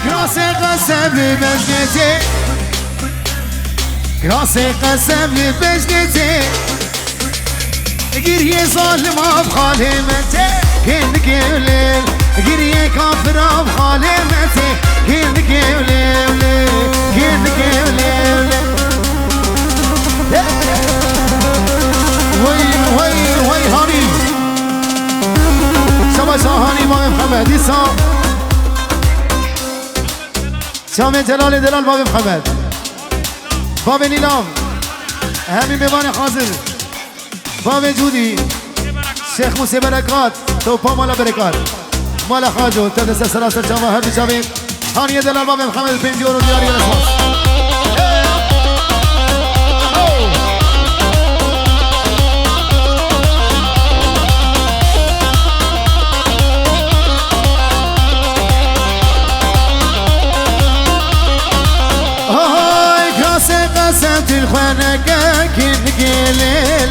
راسي قسم بجنتي راسي قسم بجنتي قريه ظالمة بخالمتي كن قولي قريه كافرة بخالمتي كن قولي كن قولي وي هاني شبا شاهاني بابي محمد يسا شامي جلال دلال بابي محمد بابي نيلام همي ميوان حاضر بابي جودي شيخ موسى بركات توبا مالا بركات مالا خاجو تدس سلاسل شاما هبي شامي هاني دلال بابي محمد بنجور دياري الاسواس قسمت الخنقة كن قليل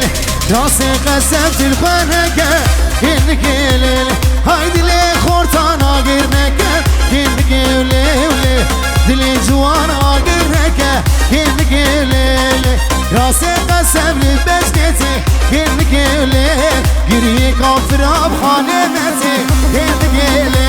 راسي قسمت الخنقة كن قليل هايدي لي خورتانا قرنك كن قليل دلي جوانا قرنك كن قليل راسي قسم لي بجنتي كن قليل قري كافرة بخانمتي كن قليل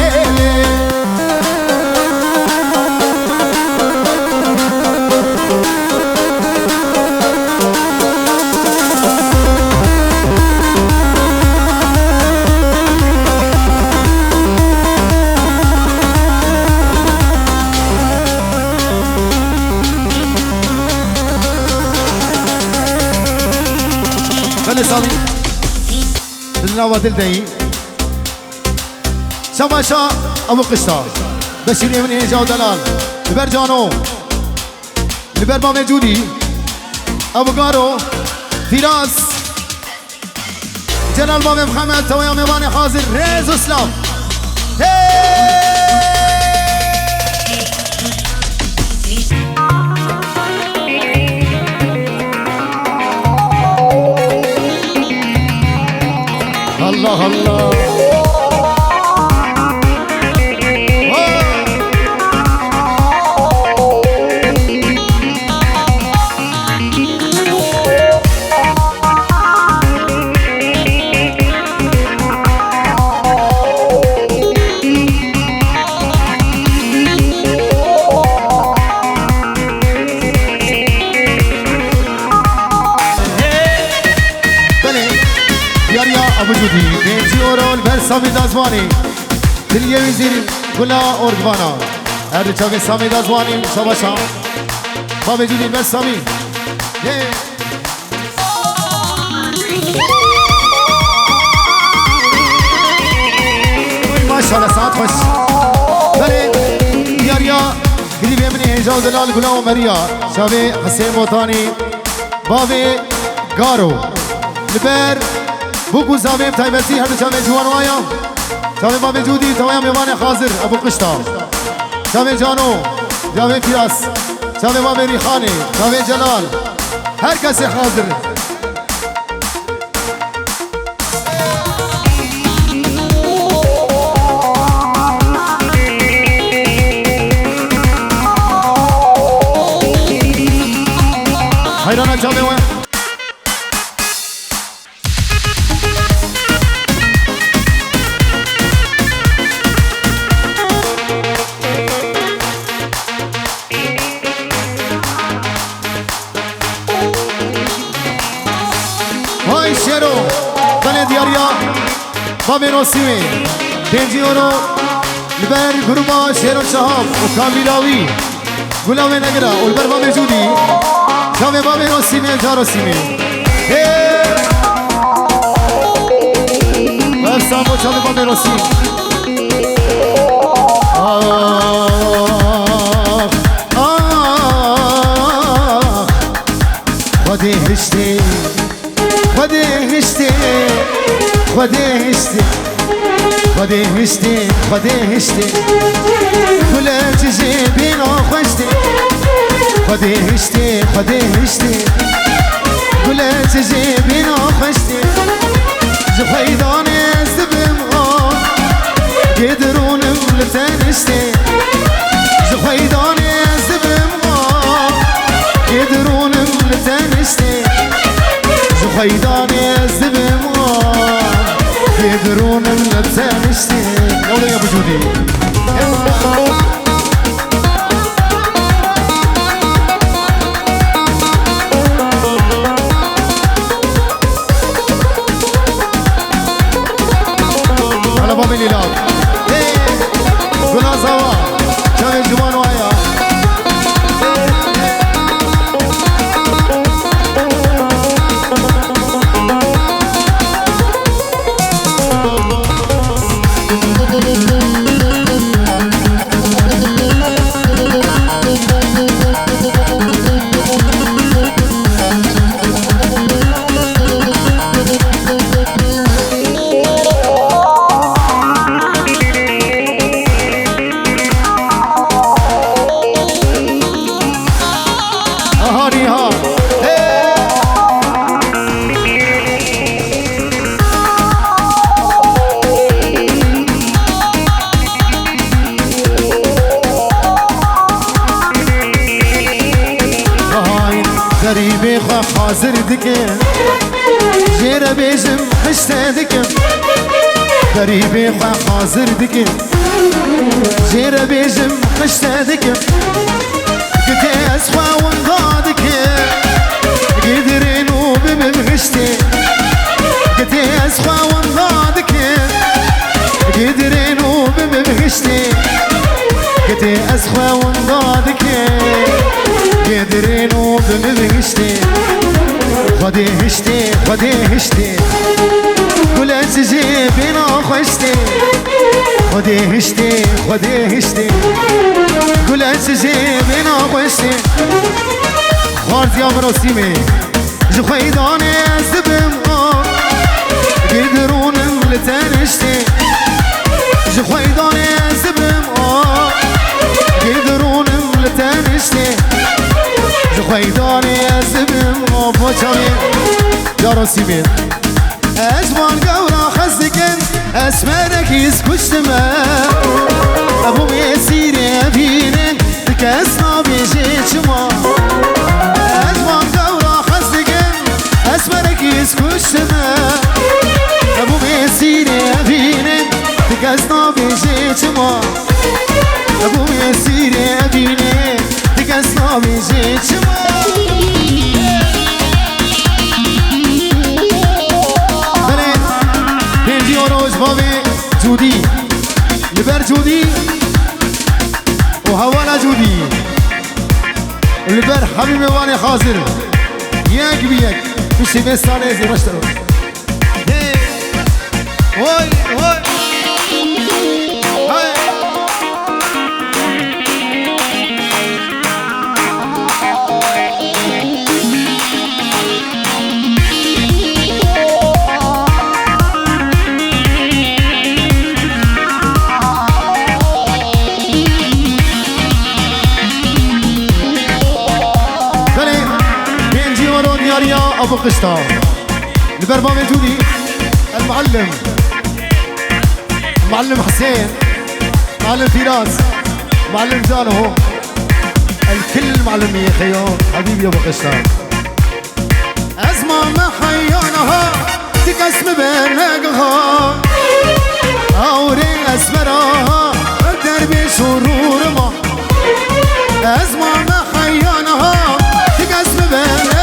سامي دلنا ودلدي شما شا ابو قشطة بشير من هيجا ودلال لبر جانو لبر بابي جودي ابو قارو فراس جلال بابي محمد تويا ميواني حاضر ريز اسلام الله الله سامي دازواني دليا وزيري كلها أورجوانا هذا شاكي سامي دازواني شباشا بابي جودي بس سامي ما شاء الله ساعات خوش بله ياريا قريب يمني هجاو دلال كلها ومريا شابي حسين موطاني بابي غارو لبر بوكو زاميم تايبتي هذا شامي جوان وايا شامي بابي جودي تويا ميواني حاضر ابو قشطة شامي جانو شامي فراس شامي بابي ريحاني شامي جلال هر کسی حاضر حيرانا شامي وين بابي نوسيمي تنجي اونو لبر غروبا شيرو شهاب وكاميراوي غلاوي نگرا ولبر بابي جودي شامي بابي نوسيمي جارو سيمي بس سامو شامي بابي نوسيمي خدي هشتي خدي هشتي خدي هشتي خدي هشتي خدي هشتي كل تجيبين وخشتي خدي هشتي خدي هشتي كل تجيبين وخشتي جفيداني زبم قدرون ملتنشتي جخويداني زبم يدرونم لتنشتي جخويداني زبم يدرونم لتنشتي يلا يا ابو جودي على باب الهلال قلنا سوا شاف الجوان ويا غريبي حاضر دكم جيرا بيجم حشتا دكم غريبي حاضر دكم جيرا بيجم حشتا دكم قلت اسخوا ونضادك قدرين وبمغشتي قلت اسخوا ونضادك قدرين وبمغشتي قلت اسخوا ونضادك قدرين وبمغشتي خدي هشتي خدي هشتي قلت جيبنا خشتي خدي هشتي خدي هشتي قلت جيبنا خشتي خارج يا مراسيمي جخيداني زبم قدرون لتنشتي جخيداني زبم قدرون لتنشتي جخيداني زبم بوچاني يا راسيمي اجمال قورا خزكن اسمرك يسكشتما ابو ميسيري ابينن تكسنا بيجيشما اجمال قورا خزكن اسمرك يسكشتما ابو ميسيري ابينن تكسنا بيجيشما ابو ميسيري ابينن تكسنا بيجيشما بابي جودي لبر جودي وهوانا جودي ولبر حبيبي واني حاضر ياك بيك مش بستانه زي مشترو هاي هاي هاي ابو قشطة البربام جودي المعلم حسين معلم فراس معلم جانو الكل معلم يا خيو حبيبي ابو قشطة ازمة ما حيانها تقسم بينها اوري اسمرها دربي شرور ما ازمة ما حيانها تقسم بينها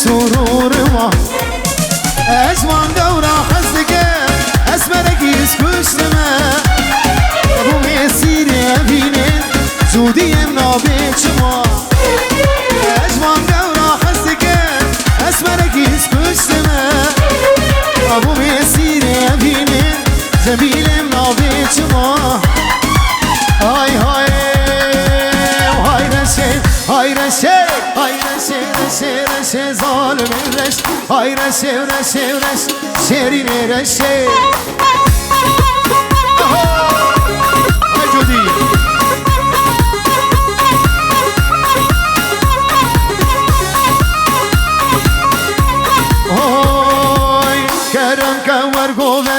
سرور ما أجوان دورا حزك أسمرك يسكشتما أبو ميسير يبينين زودي يمنا بيتشما أجوان دورا حزك أسمرك يسكشتما أبو ميسير يبينين زميل يمنا بيتشما هاي هاي هاي رشي هاي رشي هاي رشي رشي رشي ظالم الرش هاي رشي رشي رش شيرين رشي هاي جودي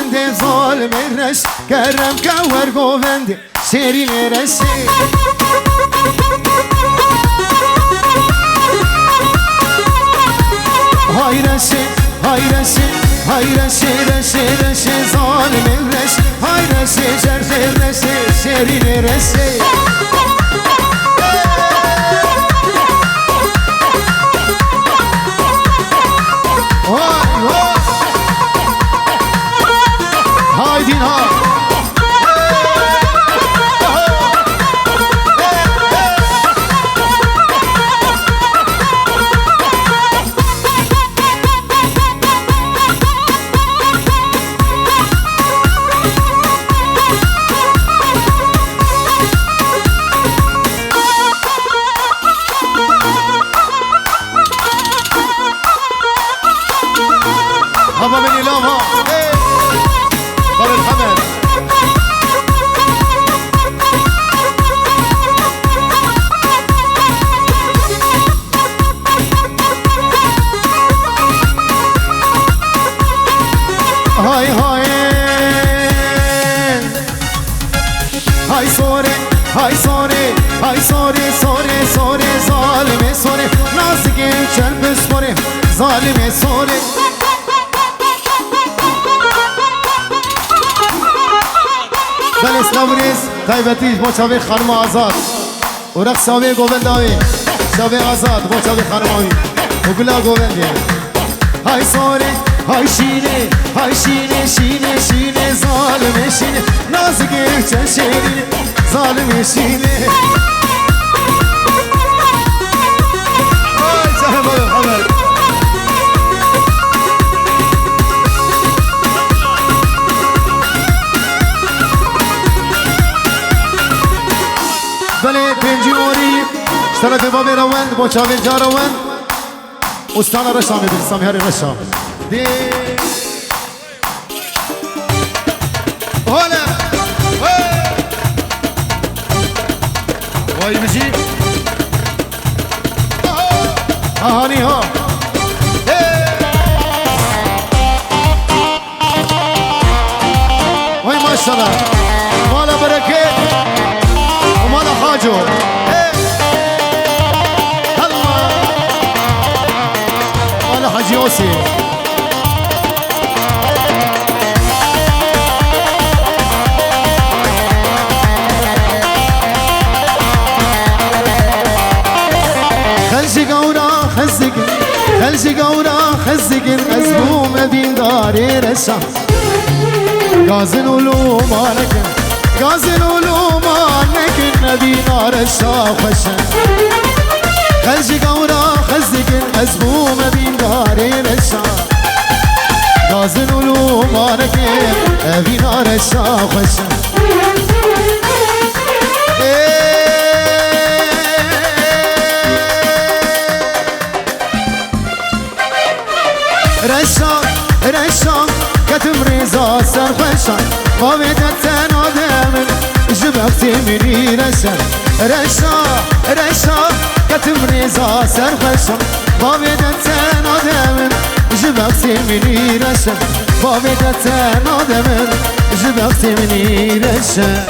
گوونده ظالم رش کرم کور گوونده شیرین رشه های رشه های رشه های رشه رشه رشه ظالم رش های رشه جرخ رشه شیرین رشه های دین ها هبا من إلام ها بار الحمد هاي هاي هاي صوري هاي صوري هاي صوري صوري صوري ظالمي صوري نازكي شرب صوري ظالمي صوري بله سلامونیز تایبتیش با چاوی خانم آزاد و رقص چاوی گوونداوی چاوی آزاد با چاوی خانم آوی و گلا گووندی های سوری های شینه های شینه شینه شینه ظالم شینه نازگی چه شینه ظالم شینه های چه بادم خبر بله پنجی موری اشترف بابی روند با چاوی جا روند استان رشا میبینی سامی هری رشا دی هوله وای بجی آهانی ها وای ماشالله مالا برکه ومالا حاجو الله مالا حاجي يوسي خلجي قورا خزقن خلجي قورا خزقن أزبوم بين داري رشا غازن ولو مالكن غازن ولو مالكن نبي نار الشاخشة خلجي قورا خزقن أزبوم بين داري رشا غازن ولو مالكن نبي نار الشاخشة رشا رشا كتم رزا سرخشان وابدت تنادم جبكتي مني رشا رشا رشا كتم رزا سرخشان وابدت تنادم جبكتي مني رشا وابدت تنادم جبكتي مني رشا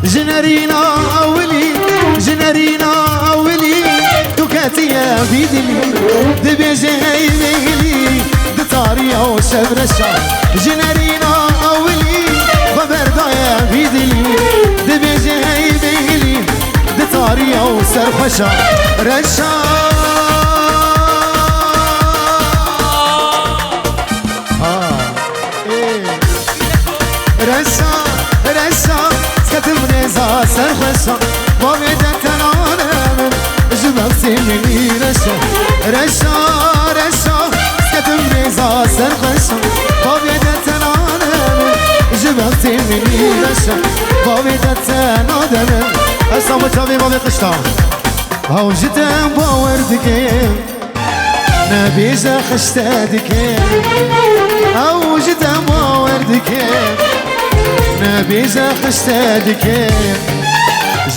جنرينا أولي جنرينا أولي دكاتيا بيدلي دبي جاي بيلي دطاريا وشبرشا جنرينا أولي خبردايا بيدلي دبي جاي بيلي دطاريا وسرخشا رشا رشا رشا كتم رزا سرخشا وابدت تنانم جبكتي مني رشا رشا رشا كتم رزا سرخشا وابدت تنانم جبكتي مني رشا وابدت تنانم أسلام وشابي بابي قشتا هاو جتم باوردكي نبيجا خشتادك او جدا ما وردك نبيجا خشتادك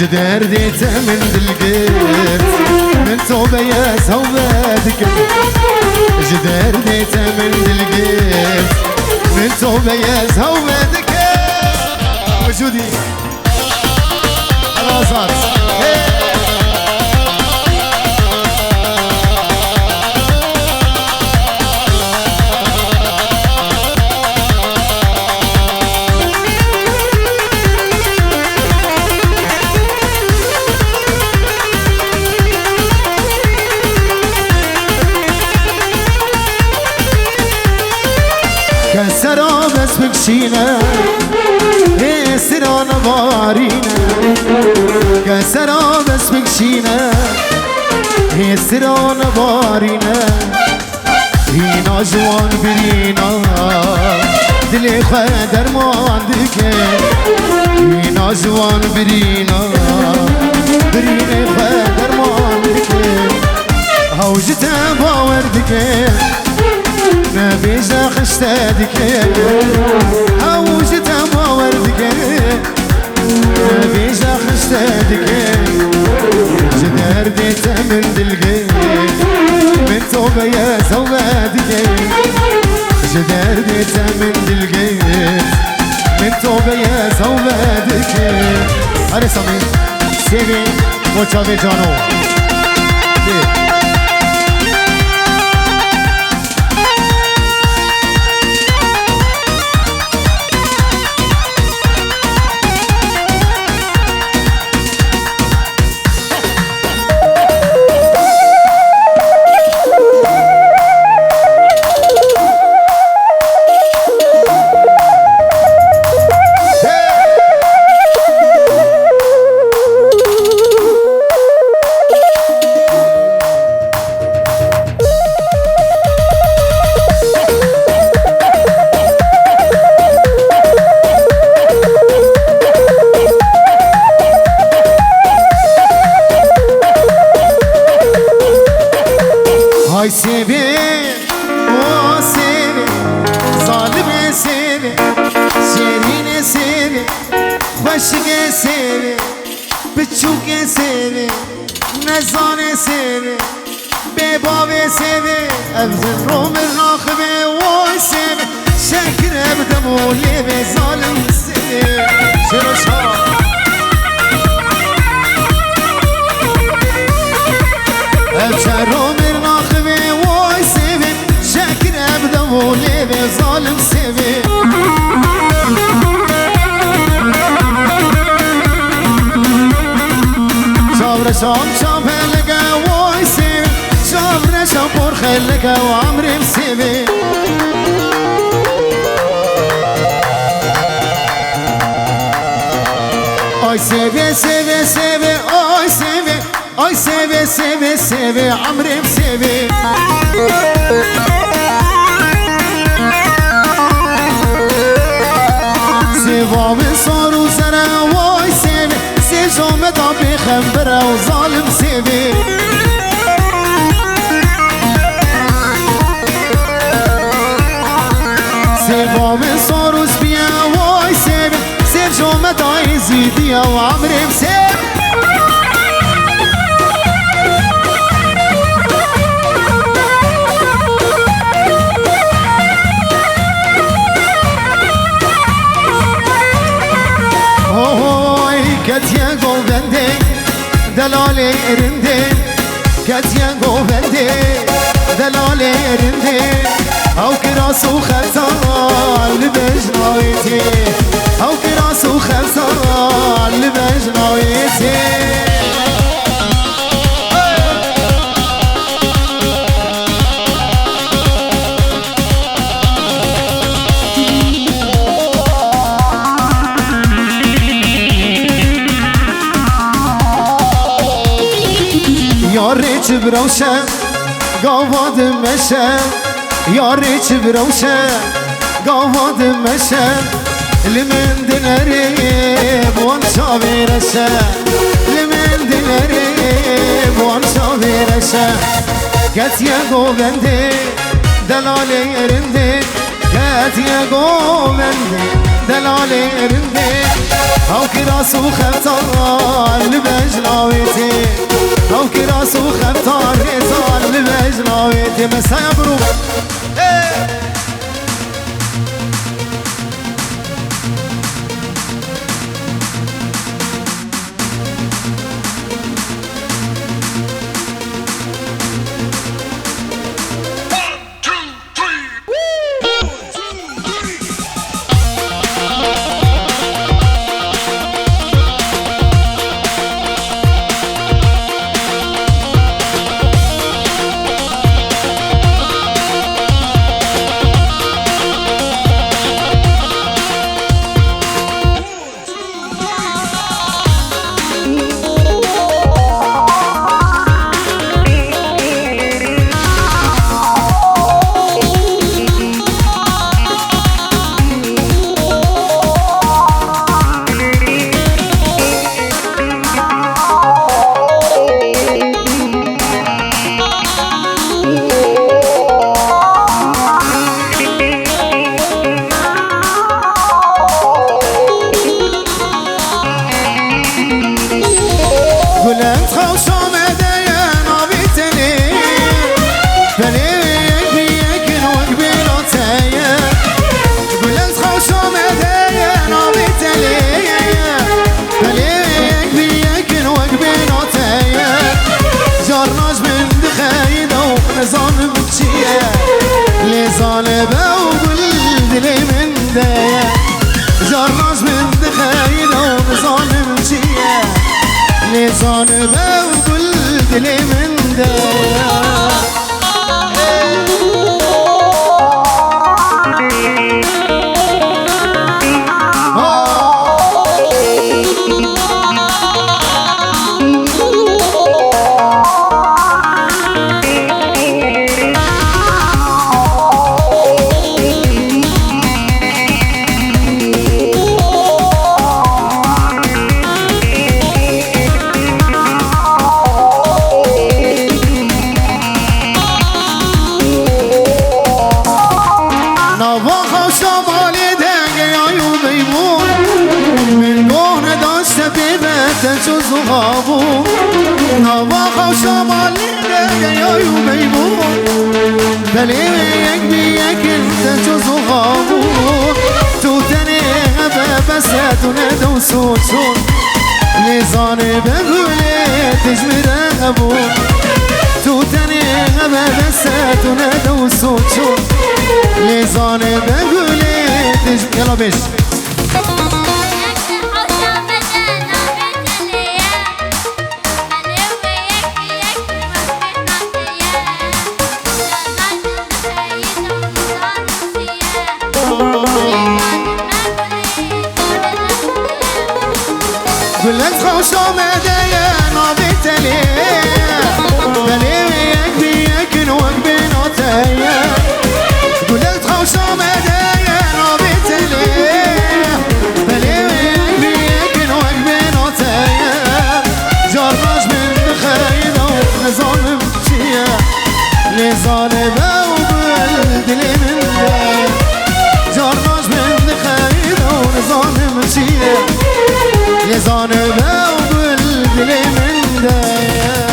جدار ديت من دلقيت من توبة يا سوادك جدار ديت من دلقيت من توبة يا سوادك وجودي الرصاص كسرى بس بكشينا هي سران بارينا كسرى بس بكشينا هي سران بارينا هي ناجوان برينا دلي خدر ما عندك هي ناجوان برينا برينا خدر ما عندك هوجتها باوردك نبيجا خشتادك اوجتها ما وردك نبيجا خشتادك جدار ديت من دلقيت من توبة يا سوادك جدار ديت من دلقيت من توبة يا سوادك هاري سامي سيبي وچاوي جانو هاي سيبي او سيبي ظالم سيبي شيرين سيبي خشق سيبي بچوك سيبي نزان سيبي بباب سيبي ابزن روم الراخبي واي سيبي شكر ابدم وليبي ظالم سيبي شرو شرو ابشرو وليبي ظالم سيبي صبر شام شام هلقا واي سيبي صبر شام بور خلقا وعمري مسيبي اي سيبي سيبي سيبي اي سيبي اي سيبي سيبي سيبي عمري مسيبي سيبا صار وسنة واي سيبي سيجو مدى بخنبرة وظالم سيبي سيبا صار وسبيا واي سيبي سيجو مدى يزيديا وعمري مسيبي كاتيا قوبندي دلالي ارندي كاتيا قوبندي دلالي ارندي او كراسو خلصان لبجنايتي او كراسو خلصان لبجنايتي ياريش بروشة قواد مشى ياريش بروشة قواد مشى لمن دنريب وانشابي رشا لمن دنريب وانشابي رشا كاتيا قوبندي دلالي رندي كاتيا قوبندي دلالي رندي او كراسو خفتار لبجلاويتي او كراسو خفتار ريزار لبجلاويتي مسايا برو صانبه وقلت لي من ده تجوز غابون نواخ وشمالي يا يوميمون بليك بيك تجوز غابون توتني غبا بساتنا دوسوسون لزاني بقولي تجمد غبون توتني غبا بساتنا دوسوسون لزاني بقولي تجمد يلا بيش قلت خوشو مدايا نابت ليه بليك بيك وقبين وتايا قلت خوشو مدايا نابت ليه بليك بيك وقبين وتايا جرج من خاينة ونظام مشيا لظالمة وقلت لي من دايا جرج من خاينة ونظام مشيا لظالمة وقلت لي من دايا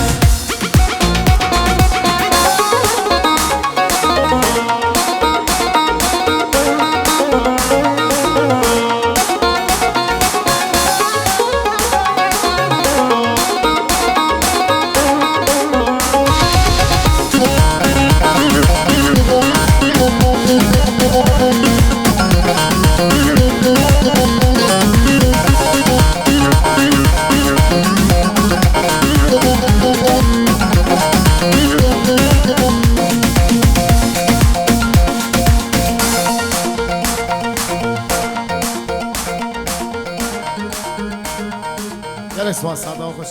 جلس واسعد آخوش